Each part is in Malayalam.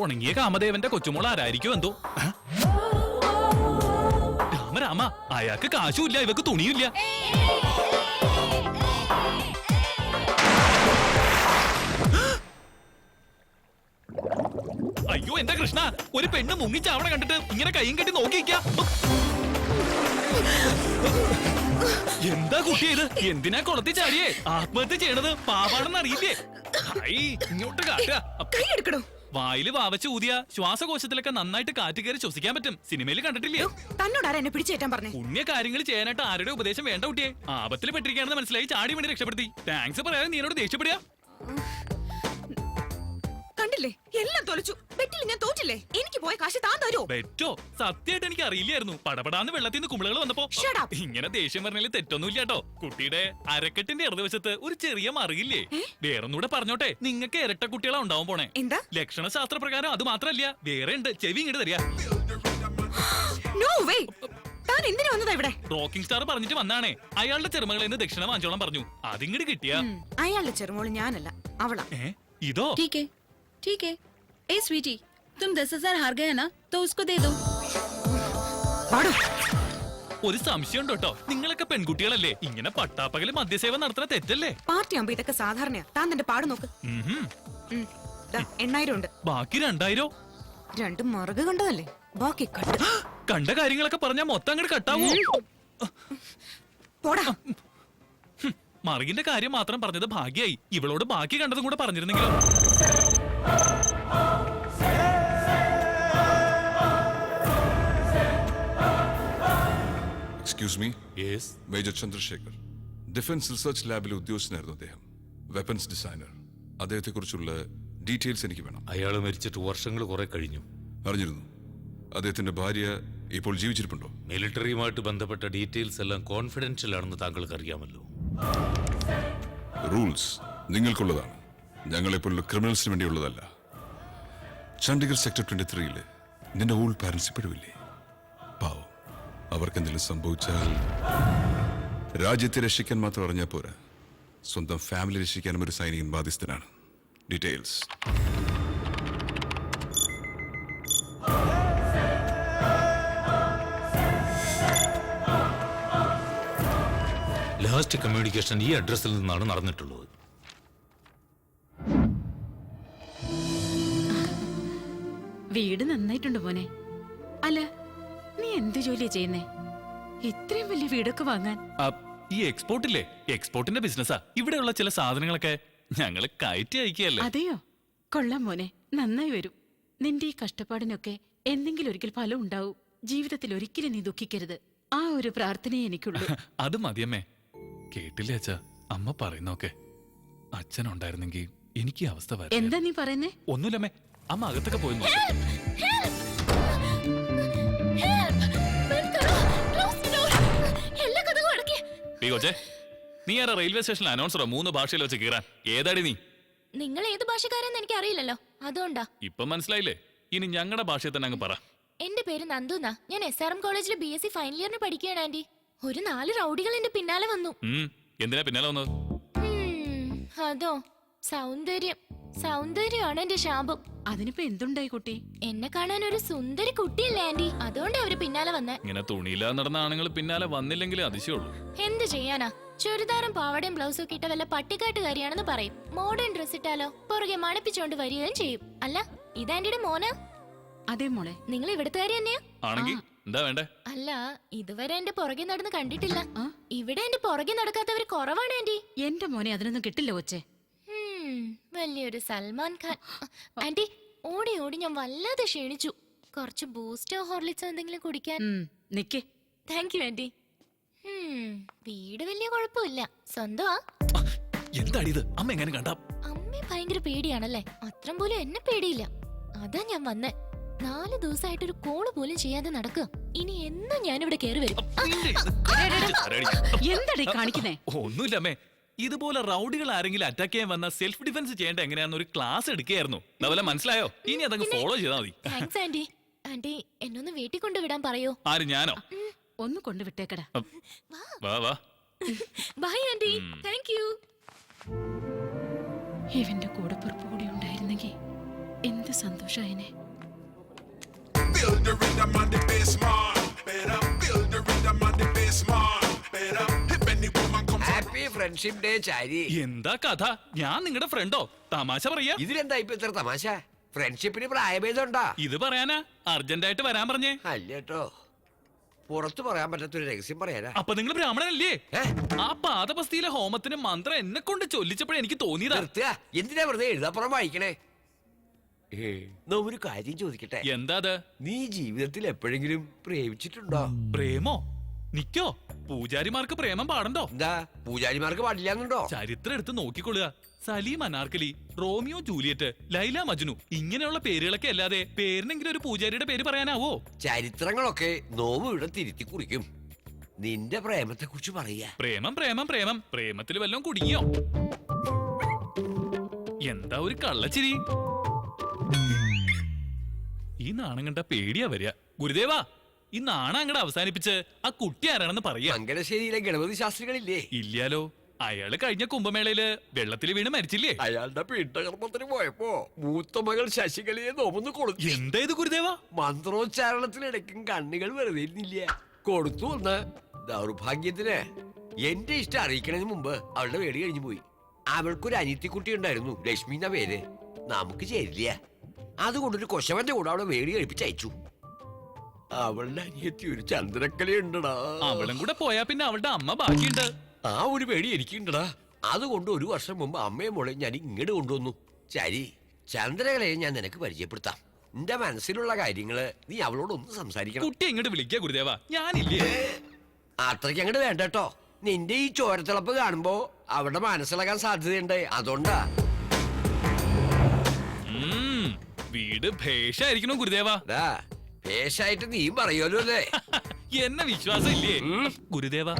ഉണങ്ങിയ കാമദേവന്റെ കൊച്ചുമോൾ ആരായിരിക്കും എന്തോ. രാമ അയാൾക്ക് കാശുമില്ല, ഇവക്ക് തുണിയില്ല. അയ്യോ എന്റെ കൃഷ്ണ, ഒരു പെണ്ണ് മുങ്ങിച്ചാവണ കണ്ടിട്ട് ഇങ്ങനെ കൈയും കെട്ടി നോക്കിയിരിക്ക. എന്താ കുട്ടി ഇത്? എന്തിനാ കുളത്തി ചാടിയേ? ആത്മഹത്യ ചെയ്യണത് പാവാണെന്ന് അറിയില്ലേ? ഇങ്ങോട്ട് കാട്ടുക. വായില് വാവച്ച് ഊതിയ ശ്വാസകോശത്തിലൊക്കെ നന്നായിട്ട് കാറ്റ് കയറി ശ്വസിക്കാൻ പറ്റും. സിനിമയിൽ കണ്ടിട്ടില്ലേ? തന്നോടാരാ എന്നെ പിടിച്ചേറ്റാൻ പറഞ്ഞു? പുണ്യ കാര്യങ്ങൾ ചെയ്യാനായിട്ട് ആരുടെ ഉപദേശം വേണ്ട കുട്ടിയെ. ആപത്തിൽ പെട്ടിരിക്കുകയാണെന്ന് മനസ്സിലായി ചാടി വേണ്ടി രക്ഷപ്പെടുത്തി. താങ്ക്സ് പറയാതെ നീ എന്നോട് ദേഷ്യപ്പെടുക. കണ്ടില്ലേ, എല്ലാം തൊലച്ചു. ബെറ്റിൽ ഞാൻ തോറ്റില്ലേ? എനിക്ക് പോയ കാശ് താൻ തരുമോ? ബെറ്റോ? സത്യമായിട്ട് എനിക്ക് അറിയില്ലായിരുന്നു. പടപടാന്ന് വെള്ളത്തിൽ നിന്ന് കുമിളകൾ വന്നപ്പോ ഇങ്ങനെ ദേഷ്യം പറഞ്ഞാൽ തെറ്റൊന്നുമില്ല കേട്ടോ. കുട്ടിയുടെ അരക്കെട്ടിന്റെ ഇടതുവശത്ത് ഒരു ചെറിയ മറിയില്ലേ? വേറൊന്നുകൂടെ പറഞ്ഞോട്ടെ, നിങ്ങൾക്ക് ഇരട്ട കുട്ടികളാ ഉണ്ടാവാൻ പോണേ. എന്താ? ലക്ഷണശാസ്ത്ര പ്രകാരം അത് മാത്രല്ല, വേറെ ഉണ്ട്. ചെവി ഇങ്ങോട്ട് തരിക. റോക്കിംഗ് സ്റ്റാർ പറഞ്ഞിട്ട് വന്നാണേ. അയാളുടെ ചെറുമകളിൽ നിന്ന് ദക്ഷിണ വാങ്ങിച്ചോളാൻ പറഞ്ഞു. അതിങ്ങോട്ട് കിട്ടിയ അയാളുടെ ചെറുമോള് ഞാനല്ല, അവളാ. ഇതോ? ठीक है। ए स्वीटी, तुम 10,000 हार गए ना, तो उसको दे दो। ഒരു സംശയം കേട്ടോ, നിങ്ങളൊക്കെ പെൺകുട്ടികളല്ലേ? ഇങ്ങനെ പട്ടാപ്പകല് മദ്യസേവ നടത്തുന്ന തെറ്റല്ലേ? പാർട്ടി ആകുമ്പോ ഇതൊക്കെ സാധാരണയാ. താൻ തന്റെ പാട് നോക്ക്. 8,000 ഉണ്ട്. ബാക്കി 2,000? രണ്ടും മറുക കണ്ടതല്ലേ, ബാക്കി കട്ട്. കണ്ട കാര്യങ്ങളൊക്കെ പറഞ്ഞാ മൊത്തം അങ്ങോട്ട് കട്ടാവോ? പോടാ. മറുകിന്റെ കാര്യം മാത്രം പറഞ്ഞത് ഭാഗ്യായി. ഇവളോട് ബാക്കി കണ്ടതും കൂടെ പറഞ്ഞിരുന്നെങ്കിലോ. Excuse me. Yes. Major Chandrashekhar, defence research ലാബിലെ ഉദ്യോഗസ്ഥനായിരുന്നു അദ്ദേഹം. Weapons designer. അദ്ദേഹത്തെക്കുറിച്ചുള്ള ഡീറ്റെയിൽസ് എനിക്ക് വേണം. അയാൾ മരിച്ചിട്ട് വർഷങ്ങൾ കുറെ കഴിഞ്ഞു. അറിഞ്ഞിരുന്നു. അദ്ദേഹത്തിന്റെ ഭാര്യ ഇപ്പോൾ ജീവിച്ചിരിപ്പുണ്ടോ? മിലിറ്ററിയുമായിട്ട് ബന്ധപ്പെട്ട ഡീറ്റെയിൽസ് എല്ലാം കോൺഫിഡൻഷ്യൽ ആണെന്ന് താങ്കൾക്ക് അറിയാമല്ലോ. റൂൾസ് നിങ്ങൾക്കുള്ളതാണ്, ഞങ്ങളെപ്പോലുള്ള ക്രിമിനൽസിന് വേണ്ടിയുള്ളതല്ല. ചണ്ഡീഗഡ് സെക്ടർ 23-ല് നിന്റെ ഓൾഡ് പാരന്റ്സ് ഇപ്പോഴുമില്ലേ? പാവം, അവർക്കെന്തെങ്കിലും സംഭവിച്ചാൽ രാജ്യത്തെ രക്ഷിക്കാൻ മാത്രം അറിഞ്ഞാൽ പോരാ, സ്വന്തം ഫാമിലി രക്ഷിക്കാനും ഒരു സൈനികൻ ബാധ്യസ്ഥനാണ്. ഡീറ്റെയിൽസ്. ലാസ്റ്റ് കമ്മ്യൂണിക്കേഷൻ ഈ അഡ്രസ്സിൽ നിന്നാണ് നടന്നിട്ടുള്ളത്. വീട് നന്നായിട്ടുണ്ട് മോനെ. അല്ല, നീ എന്ത് ജോലിയാ ചെയ്യുന്നേ? ഇത്രയും വലിയ വീടൊക്കെ വാങ്ങാൻ? ഈ എക്സ്പോർട്ടില്ലേ, എക്സ്പോർട്ടിന്റെ ബിസിനസ്സാ. ഇവിടെയുള്ള ചില സാധനങ്ങളൊക്കെ ഞങ്ങള് കയറ്റി അയക്കുകയല്ലേ. അതെയോ? കൊള്ളാം മോനെ, നന്നായി വരും. നിന്റെ ഈ കഷ്ടപ്പാടിനൊക്കെ എന്തെങ്കിലും ഒരിക്കൽ ഫലം ഉണ്ടാവും. ജീവിതത്തിൽ ഒരിക്കലും നീ ദുഃഖിക്കരുത്. ആ ഒരു പ്രാർത്ഥനയെ എനിക്കുള്ളൂ. അത് മതിയമ്മേ. കേട്ടില്ലേ അച്ഛാ അമ്മ പറയുന്നൊക്കെ? അച്ഛനുണ്ടായിരുന്നെങ്കിൽ എനിക്ക് അവസ്ഥ വരും. എന്താ നീ പറയുന്നേ? ഒന്നുമില്ലമ്മേ, അമ്മ അകത്തൊക്കെ പോയി. നീ ആരാ റെയിൽവേ സ്റ്റേഷനിൽ അനൗൺസറോ? 3 ഭാഷയിൽ വെച്ച് കീറാൻ. ഏതാടി നീ? നിങ്ങൾ ഏത് ഭാഷക്കാരെന്ന് എനിക്ക് അറിയില്ലല്ലോ, അതുകൊണ്ടാ. ഇപ്പൊ മനസ്സിലായില്ലേ? ഇനി ഞങ്ങളുടെ ഭാഷയിൽ തന്നെ അങ്ങ് പറ. എന്റെ പേര് നന്ദുന്നാ. ഞാൻ SRM കോളേജിൽ BSc ഫൈനൽ ഇയറിന് പഠിക്കുകയാണ് ആന്റി. ഒരു 4 റൗഡികൾ എന്റെ പിന്നാലെ വന്നു. എന്തിനാ പിന്നാലെ വന്നത്? അതോ, സൗന്ദര്യമാണ് എന്റെ ശാപം. അതിനിപ്പോ എന്തുണ്ടായി കുട്ടി? എന്നെ കാണാൻ ഒരു സുന്ദരി കുട്ടിയല്ലേ ആന്റി, അതുകൊണ്ട് അവര് പിന്നാലെ വന്നേ. ഇങ്ങനെ തുണിയില്ലാതെ നടന്ന ആണുങ്ങൾ പിന്നാലെ വന്നില്ലെങ്കിൽ അതിശയുള്ളൂ. എന്ത് ചെയ്യാനാ? ചുരിദാറും പാവടയും ബ്ലൗസും ഒക്കെ ഇട്ട വല്ല പട്ടിക്കാട്ടുകാരിയാണെന്ന് പറയും. മോഡേൺ ഡ്രസ് ഇട്ടാലോ പുറകെ മണപ്പിച്ചോണ്ട് വരികയും ചെയ്യും. അല്ല, ഇതാന്റിയുടെ മോനാ? അതെ മോളെ. നിങ്ങൾ ഇവിടുത്തുകാരി തന്നെയാ? ആണെങ്കിൽ എന്താ വേണ്ടേ? അല്ല, ഇതുവരെ എന്റെ പുറകെ നടന്ന് കണ്ടിട്ടില്ല. ഇവിടെ എന്റെ പുറകെ നടക്കാത്തവര് കുറവാണ് ആന്റി. എന്റെ മോനെ അതിനൊന്നും കിട്ടില്ല കൊച്ചേ. വലിയൊരു സൽമാൻ ഖാൻ. ആന്റി, ഓടി ഓടി ഞാൻ വല്ലാതെ ക്ഷീണിച്ചു. കുറച്ച് ബൂസ്റ്റോ ഹോർലിക്സോ എന്തെങ്കിലും കുടിക്കാൻ. നിക്കേ. Thank you aunty. വീട് വലിയ കുഴപ്പമില്ല, സ്വന്തമാ. എന്താടി ഇത്? അമ്മ എങ്ങനെ കണ്ട? അമ്മ ഭയങ്കര പേടിയാണല്ലേ? അത്രം പോലും എന്നെ പേടിയില്ല. അതാ ഞാൻ വന്നേ. 4 ദിവസമായിട്ട് ഒരു കോള് പോലും ചെയ്യാതെ നടക്കുക. ഇനി എന്നും ഞാനിവിടെ കേറി വരും. എന്താടി കാണിക്കുന്നേ? ഒന്നുമില്ലമ്മേ, ഇതുപോലെ റൗഡികൾ ആരെങ്കിലും അറ്റാക്ക് ചെയ്യാൻ വന്ന സെൽഫ് ഡിഫൻസ് ചെയ്യേണ്ട എങ്ങനെയാന്ന് ഒരു ക്ലാസ് എടുക്കുകയായിരുന്നു. അതുപോലെ മനസ്സിലായോ? ഇനി അതങ്ങ് ഫോളോ ചെയ്താൽ മതി. Thanks anti. ആന്റി, എന്നൊന്ന് വീട്ടിൽ കൊണ്ടുവിടാൻ പറയോ? ആര്, ഞാനോ? ഒന്ന് കൊണ്ടുവിട്ടേക്കടാ. വാ വാ. By anti. Thank you. ഇവന്റെ കൂടെ പുറപ്പുകൂടി ഉണ്ടായിരുന്നെങ്കിൽ എന്ത് സന്തോഷായനെ. Build the rhythm on the bass, man. Better build the rhythm on the bass, man. Better if any woman comes up. Happy friendship day ചാരി. എന്താ കഥ? ഞാൻ നിങ്ങളുടെ ഫ്രണ്ടോ? തമാശ പറയാ. ഇതിലെന്താ ഇപ്പൊ ഇത്ര തമാശ? ഫ്രണ്ട്ഷിപ്പിന് പ്രായഭേദം ഉണ്ടാ? ഇത് പറയാനാ അർജന്റായിട്ട് വരാൻ പറഞ്ഞേ. അല്ലേട്ടോ, പുറത്തു പറയാൻ പറ്റാത്തൊരു രഹസ്യം പറയാനാ. അപ്പൊ നിങ്ങൾ ബ്രാഹ്മണനല്ലേ? ഏ? ആ പാദപസ്തിയിലെ ഹോമത്തിന് മന്ത്രം എന്നെ കൊണ്ട് ചൊല്ലിച്ചപ്പോഴേ എനിക്ക് തോന്നിയതാ. നിർത്തുക. എന്തിനാ വെറുതെ എഴുതാപ്പുറം വായിക്കണേ? എന്നാ ഒരു കാര്യം ചോദിക്കട്ടെ. എന്താ അത്? നീ ജീവിതത്തിൽ എപ്പോഴെങ്കിലും പ്രേമിച്ചിട്ടുണ്ടോ? പ്രേമോ? നിക്കോ? പൂജാരിമാർക്ക് പ്രേമം പാടണ്ടോ? എന്താ പൂജാരിമാർക്ക് പാടില്ലാന്നുണ്ടോ? ചരിത്രം എടുത്ത് നോക്കിക്കൊള്ളുക. സലീം അനാർക്കലി, റോമിയോ ജൂലിയറ്റ്, ലൈല മജ്നു ഇങ്ങനെയുള്ള പേരുകളൊക്കെ അല്ലാതെ പേരിനെങ്കിലും ഒരു പൂജാരിയുടെ പേര് പറയാനാവോ? ചരിത്രങ്ങളൊക്കെ നോവും ഇവിടെ തിരുത്തി കുറിക്കും. നിന്റെ പ്രേമത്തെ കുറിച്ച് പറയാ. പ്രേമം പ്രേമം പ്രേമം പ്രേമത്തിൽ വല്ലതും കുടുങ്ങിയോ? എന്താ ഒരു കള്ളച്ചിരി? ഈ നാണം കണ്ട പേടിയാ വരിക. ഗുരുദേവാ, ഈ നാണം അങ്ങടെ അവസാനിപ്പിച്ച് ആ കുട്ടി ആരാണെന്ന് പറയാ. മംഗലശ്ശേരിയിലെ ഗണപതി ശാസ്ത്രികളില്ലേ? ഇല്ലാലോ. അയാള് കഴിഞ്ഞ കുംഭമേളയില് വെള്ളത്തിൽ വീണ് മരിച്ചില്ലേ? അയാളുടെ പീഠകർമ്മത്തിന് പോയപ്പോ മൂത്ത മകൾ ശശികലയെ നോമൊന്ന് കൊടുത്തു. എന്താ ഇത് ഗുരുദേവാ? മന്ത്രോച്ചാരണത്തിനിടയ്ക്കും കണ്ണുകൾ വെറുതെ ഇരുന്നില്ല, കൊടുത്തു. ഒന്ന് ദൗർഭാഗ്യത്തിന് എന്റെ ഇഷ്ടം അറിയിക്കണതിന് മുമ്പ് അവളുടെ വേടി കഴിഞ്ഞു പോയി. അവൾക്കൊരു അനിയത്തിക്കുട്ടി ഉണ്ടായിരുന്നു, ലക്ഷ്മി എന്ന പേര്. നമുക്ക് ചേരില്ല, അതുകൊണ്ടൊരു കൊശവന്റെ കൂടെ അവളെ വേടി കഴിപ്പിച്ചയച്ചു. അവളുടെ അനിയത്തി ഒരു ചന്ദ്രക്കലയുണ്ടടാ. അവളും കൂടെ പോയാ പിന്നെ അവളുടെ അമ്മ ബാക്കിയുണ്ട്. ആ ഒരു പേടി എനിക്കുണ്ടടാ. അതുകൊണ്ട് ഒരു വർഷം മുമ്പ് അമ്മയെ മോളെ ഞാൻ ഇങ്ങോട്ട് കൊണ്ടുവന്നു. ചരി, ചന്ദ്രകലയെ ഞാൻ നിനക്ക് പരിചയപ്പെടുത്താം. നിന്റെ മനസ്സിലുള്ള കാര്യങ്ങള് നീ അവളോടൊന്ന് സംസാരിക്കണം. കുട്ടി ഇങ്ങോട്ട് വിളിക്കാ ഗുരുദേവാ, ഞാനില്ലേ. അത്രയ്ക്ക് അങ്ങോട്ട് വേണ്ട കേട്ടോ. നിന്റെ ഈ ചോരത്തിളപ്പ് കാണുമ്പോ അവളുടെ മനസ്സിലാക്കാൻ സാധ്യതയുണ്ട്, അതുകൊണ്ടാ. വീട് ഭേഷായിരിക്കണോ ഗുരുദേവാ? പേശായിട്ട് നീ പറയുമല്ലോ അല്ലേ? എന്നെ വിശ്വാസം ഇല്ലേ ഗുരുദേവാ?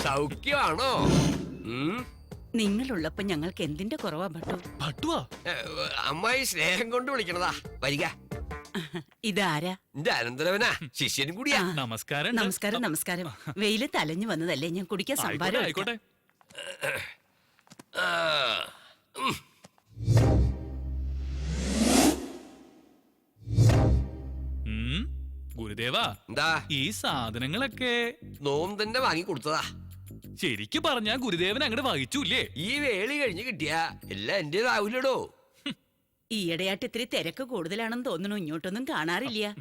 സൗഖ്യമാണോ? നിങ്ങളുള്ളപ്പോ ഞങ്ങൾക്ക് എന്തിന്റെ കുറവാ ഭട്ടു? ഭട്ടുവാ? അമ്മായി സ്നേഹം കൊണ്ട് വിളിക്കണതാ. വരിക. ഇതാരാ? എന്റെ അനന്തരവനാ, ശിഷ്യനും കൂടിയാ. നമസ്കാരം. നമസ്കാരം നമസ്കാരം. വെയില് തലഞ്ഞു വന്നതല്ലേ, ഞാൻ കുടിക്കാൻ സംഭാരം ആയിക്കോട്ടെ. ഗുരുദേവാ, എന്താ? ഈ സാധനങ്ങളൊക്കെ നോം തന്നെ വാങ്ങി കൊടുത്തതാ. ശരിക്ക് പറഞ്ഞാ ഗുരുദേവൻ അങ്ങോട്ട് വഹിച്ചൂല്ലേ? ഈ വേളി കഴിഞ്ഞ് കിട്ടിയാ എല്ലാം എന്റേതാവൂലടോ. ഈയിടെയായിട്ട് ഇത്തിരി തിരക്ക് കൂടുതലാണെന്ന് തോന്നുന്നു, ഇങ്ങോട്ടൊന്നും കാണാറില്ല.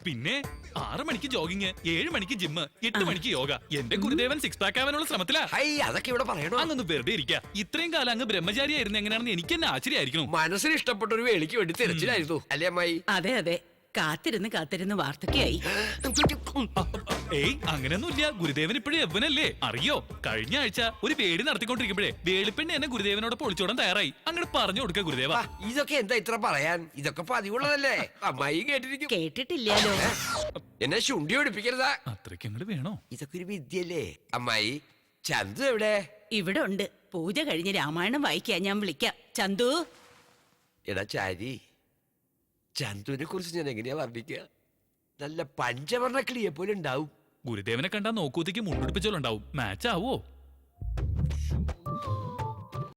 പിന്നെ 6 മണിക്ക് ജോഗിങ്, 7 മണിക്ക് ജിമ്മ്, 8 മണിക്ക് യോഗ. എന്റെ ഗുരുദേവൻ 6 പാക്ക് ആവാനുള്ള ശ്രമത്തിലാ. അതൊക്കെ ഇവിടെ പറയണോ? അങ്ങൊന്ന് വെറുതെ ഇരിക്കുക. ഇത്രയും കാലം അങ്ങ് ബ്രഹ്മചാരിയായിരുന്നു എങ്ങനെയാണെന്ന് എനിക്ക് തന്നെ ആശ്ചര്യമായിരിക്കണം. മനസ്സിന് ഇഷ്ടപ്പെട്ട ഒരു വേളിക്ക് വേണ്ടി തിരച്ചിലായിരുന്നു അല്ലേ അമ്മായി? അതെ അതെ, കാത്തിരുന്ന് വാർത്തക്കായി. ഏയ്, അങ്ങനെയൊന്നുമില്ല. ഗുരുദേവൻ ഇപ്പോഴും യവ്വനല്ലേ, അറിയോ? കഴിഞ്ഞ ആഴ്ച ഒരു പേടി നടത്തിക്കൊണ്ടിരിക്കുമ്പോഴേ വേളിപ്പെണ്ണി എന്നെ ഗുരുദേവനോട് പൊളിച്ചോടാൻ തയ്യാറായി. അങ്ങോട്ട് പറഞ്ഞു കൊടുക്ക ഗുരുദേവ. ഇതൊക്കെ എന്താ ഇത്ര പറയാൻ? ഇതൊക്കെ പതിവുള്ളതല്ലേ? അമ്മായി കേട്ടിരിക്കും. കേട്ടിട്ടില്ലല്ലോ. എന്നെ ശുണ്ടി ഒടിപ്പിക്കരുതാ. അത്രയ്ക്ക് അങ്ങോട്ട് വേണോ? ഇതൊക്കെ ഒരു വിദ്യല്ലേ അമ്മായി? ചന്തു എവിടെ? ഇവിടെ ഉണ്ട്. പൂജ കഴിഞ്ഞ് രാമായണം വായിക്കാൻ ഞാൻ വിളിക്കാം. ചന്തു. എടാ ചാരി, ചന്തുവിനെ കുറിച്ച് ഞാൻ എങ്ങനെയാ വർണ്ണിക്കുക? നല്ല പഞ്ചവർണ്ണ കിളിയെ പോലെ ഉണ്ടാവും. ഗുരുദേവനെ കണ്ടാ നോക്കൂത്തേക്ക് മുണ്ടുപിടിപ്പിച്ചോളുണ്ടാവും. മാച്ച് ആവോ?